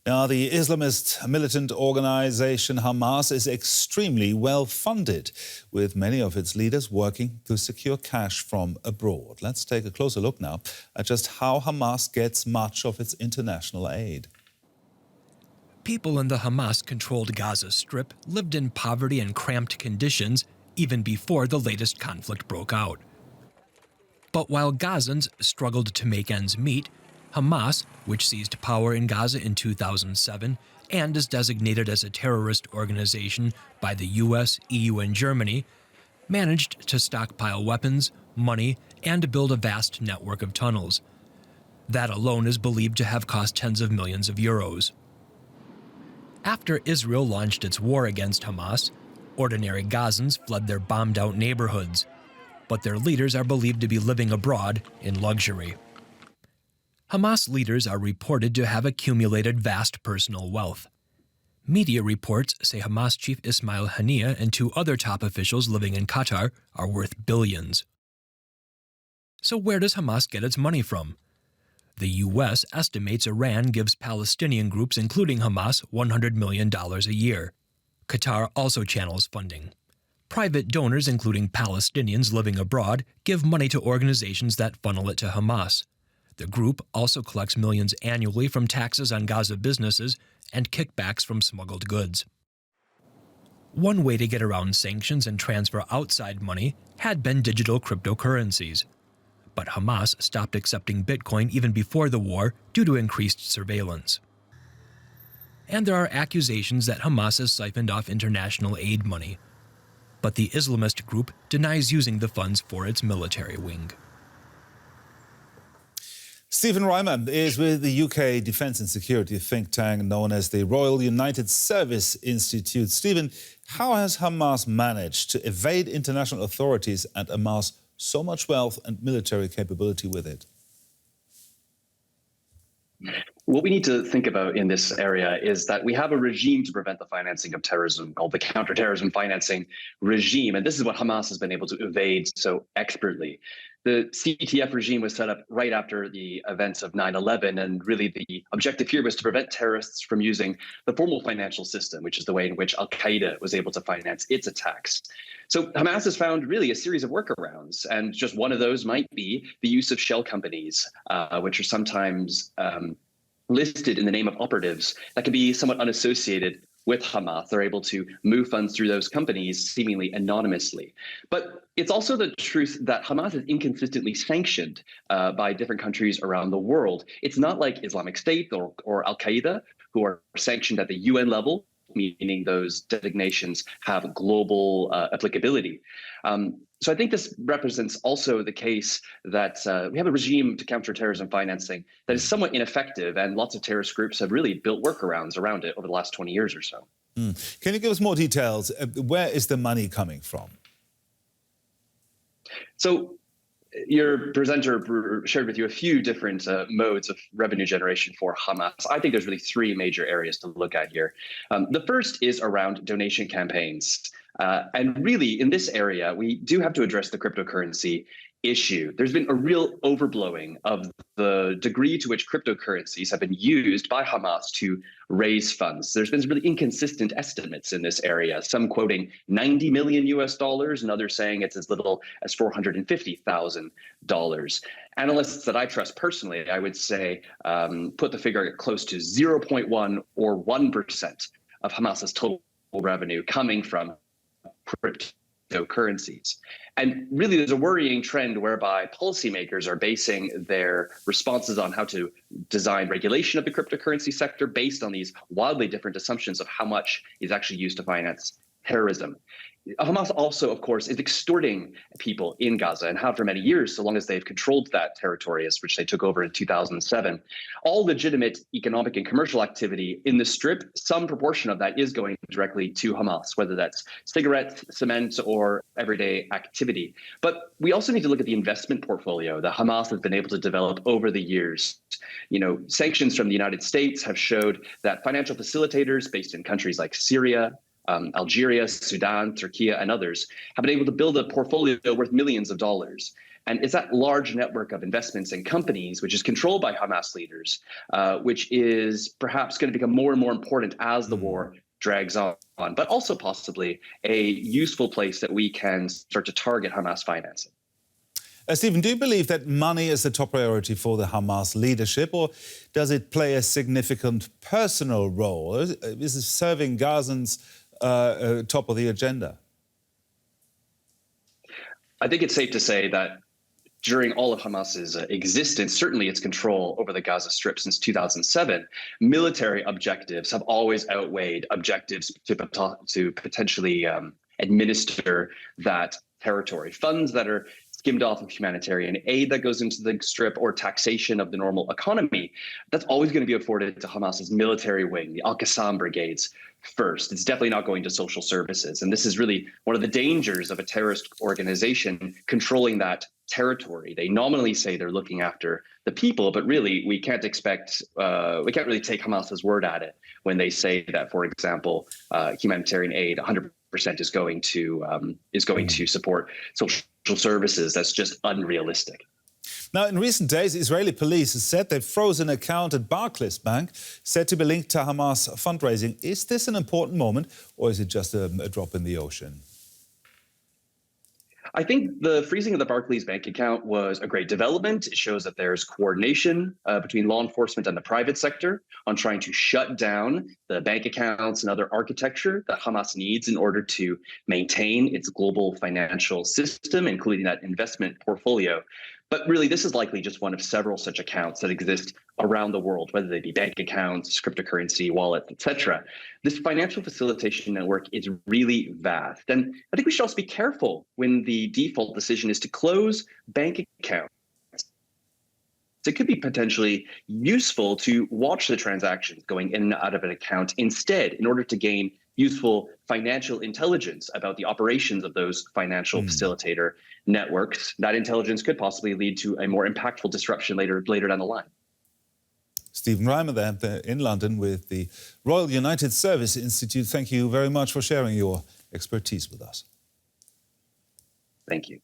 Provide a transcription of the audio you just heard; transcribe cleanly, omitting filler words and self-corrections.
Now, the Islamist militant organization Hamas is extremely well funded, with many of its leaders working to secure cash from abroad. Let's take a closer look now at just how Hamas gets much of its international aid. People in the Hamas-controlled Gaza Strip lived in poverty and cramped conditions even before the latest conflict broke out. But while Gazans struggled to make ends meet, Hamas, which seized power in Gaza in 2007 and is designated as a terrorist organization by the US, EU, and Germany, managed to stockpile weapons, money, and build a vast network of tunnels. That alone is believed to have cost tens of millions of euros. After Israel launched its war against Hamas, ordinary Gazans fled their bombed-out neighborhoods, but their leaders are believed to be living abroad in luxury. Hamas leaders are reported to have accumulated vast personal wealth. Media reports say Hamas chief Ismail Haniyeh and two other top officials living in Qatar are worth billions. So where does Hamas get its money from? The U.S. estimates Iran gives Palestinian groups, including Hamas, $100 million a year. Qatar also channels funding. Private donors, including Palestinians living abroad, give money to organizations that funnel it to Hamas. The group also collects millions annually from taxes on Gaza businesses and kickbacks from smuggled goods. One way to get around sanctions and transfer outside money had been digital cryptocurrencies. But Hamas stopped accepting Bitcoin even before the war due to increased surveillance. And there are accusations that Hamas has siphoned off international aid money. But the Islamist group denies using the funds for its military wing. Stephen Reimer is with the UK defence and security think tank known as the Royal United Service Institute. Stephen, how has Hamas managed to evade international authorities and amass so much wealth and military capability with it? What we need to think about in this area is that we have a regime to prevent the financing of terrorism called the counterterrorism financing regime. And this is what Hamas has been able to evade so expertly. The CTF regime was set up right after the events of 9/11. And really the objective here was to prevent terrorists from using the formal financial system, which is the way in which Al-Qaeda was able to finance its attacks. So Hamas has found really a series of workarounds. And just one of those might be the use of shell companies, which are sometimes listed in the name of operatives that can be somewhat unassociated with Hamas. They're able to move funds through those companies seemingly anonymously. But it's also the truth that Hamas is inconsistently sanctioned by different countries around the world. It's not like Islamic State or Al-Qaeda, who are sanctioned at the UN level, meaning those designations have global applicability. So I think this represents also the case that we have a regime to counter terrorism financing that is somewhat ineffective, and lots of terrorist groups have really built workarounds around it over the last 20 years or so. Can you give us more details? Where is the money coming from? So your presenter shared with you a few different modes of revenue generation for Hamas. I think there's really three major areas to look at here. The first is around donation campaigns. And really, in this area, we do have to address the cryptocurrency issue. There's been a real overblowing of the degree to which cryptocurrencies have been used by Hamas to raise funds. There's been really inconsistent estimates in this area, some quoting $90 million and others saying it's as little as $450,000. Analysts that I trust personally, I would say, put the figure at close to 0.1 or 1% of Hamas's total revenue coming from cryptocurrencies. And really, there's a worrying trend whereby policymakers are basing their responses on how to design regulation of the cryptocurrency sector based on these wildly different assumptions of how much is actually used to finance terrorism. Hamas also, of course, is extorting people in Gaza and have for many years, so long as they've controlled that territory, which they took over in 2007. All legitimate economic and commercial activity in the Strip, some proportion of that is going directly to Hamas, whether that's cigarettes, cement, or everyday activity. But we also need to look at the investment portfolio that Hamas has been able to develop over the years. You know, sanctions from the United States have showed that financial facilitators based in countries like Syria, Algeria, Sudan, Turkey, and others have been able to build a portfolio worth millions of dollars. And it's that large network of investments and companies, which is controlled by Hamas leaders, which is perhaps going to become more and more important as the war drags on, but also possibly a useful place that we can start to target Hamas financing. Stephen, do you believe that money is the top priority for the Hamas leadership, or does it play a significant personal role? Is it serving Gazans top of the agenda? I think it's safe to say that during all of Hamas's existence, certainly its control over the Gaza Strip since 2007, military objectives have always outweighed objectives to potentially administer that territory. Funds that are skimmed off of humanitarian aid that goes into the Strip or taxation of the normal economy, that's always going to be afforded to Hamas's military wing, the Al-Qassam brigades first. It's definitely not going to social services. And this is really one of the dangers of a terrorist organization controlling that territory. They nominally say they're looking after the people, but really we can't really take Hamas's word at it when they say that, for example, humanitarian aid 100% is going to support social services. That's just unrealistic. Now, in recent days, Israeli police have said they've frozen an account at Barclays Bank, said to be linked to Hamas fundraising. Is this an important moment, or is it just a drop in the ocean? I think the freezing of the Barclays Bank account was a great development. It shows that there's coordination between law enforcement and the private sector on trying to shut down the bank accounts and other architecture that Hamas needs in order to maintain its global financial system, including that investment portfolio. But really, this is likely just one of several such accounts that exist around the world, whether they be bank accounts, cryptocurrency, wallets, etc. This financial facilitation network is really vast. And I think we should also be careful when the default decision is to close bank accounts. It could be potentially useful to watch the transactions going in and out of an account instead, in order to gain useful financial intelligence about the operations of those financial facilitator networks. That intelligence could possibly lead to a more impactful disruption later down the line. Stephen Reimer there in London with the Royal United Service Institute. Thank you very much for sharing your expertise with us. Thank you.